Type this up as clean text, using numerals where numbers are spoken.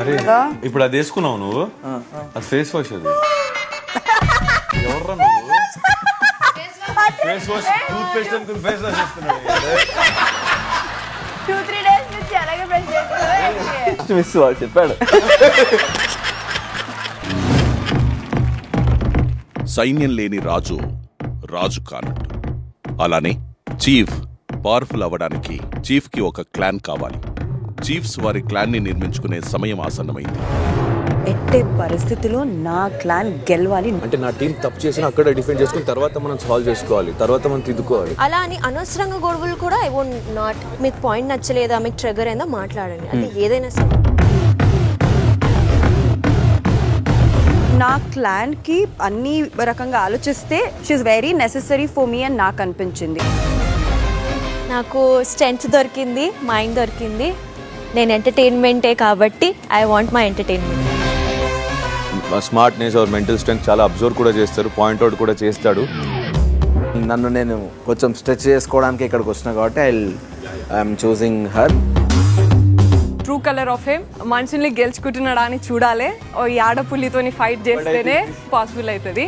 అరే ఇప్పుడు అది వేసుకున్నావు నువ్వు, అది ఫేస్ వాష్. అది ఎవర్రా నువ్వు? ఫేస్ వాష్, టూత్ పేస్ట్ అనుకుని ఫేస్ వాష్ చేస్తున్నాడు. 2-3 days నుంచి అలాగే బ్రష్ చేస్తున్నాడు. మిస్ వాళ్ళు చెప్పాడు. సైన్యం లేని రాజు రాజు కానట్టు. అలానే చీఫ్ పవర్ఫుల్ అవ్వడానికి చీఫ్ కి ఒక క్లాన్ కావాలి. చీఫ్స్ వారి క్లాన్ ని నిర్మించుకునే సమయం ఆసన్నమైంది. ఎట్టే పరిస్థితిలో నా క్లాన్ గెలవాలి. అంటే నా టీం తప్పు చేసిన అక్కడ డిఫెండ్ చేసుకుని తర్వాత మనం సాల్వ్ చేసుకోవాలి, తర్వాత మనం తిద్దుకోవాలి. అలా అని అనవసరంగా గొడవలు కూడా ఐ వోంట్ నాట్. మీకు పాయింట్ నచ్చలేదా, మీకు ట్రిగర్ అయిందా, మాట్లాడండి. అది ఏదైనా సరే. నా క్లాన్ కి అన్ని రకంగా ఆలోచిస్తే she's very necessary for me అని నాకు అనిపించింది. నాకు స్ట్రెంగ్త్ దొరికింది, మైండ్ దొరికింది. నేను ఎంటర్టైన్మెంటే కాబట్టి I want my entertainment. Smartness or mental strength చాలా అబ్జర్వ్ కూడా చేస్తారు, పాయింట్ అవుట్ కూడా చేస్తాడు. నన్ను నేను కొంచెం స్ట్రెచ్ చేసుకోవడానికి ఇక్కడికి వచ్చినా కాబట్టి I'm choosing her. True colour of him మనుషుల్ని గెలుచుకుంటున్నాడా అని చూడాలి. ఈ ఆడపుల్లితోని ఫైట్ చేస్తేనే పాసిబుల్ అవుతుంది.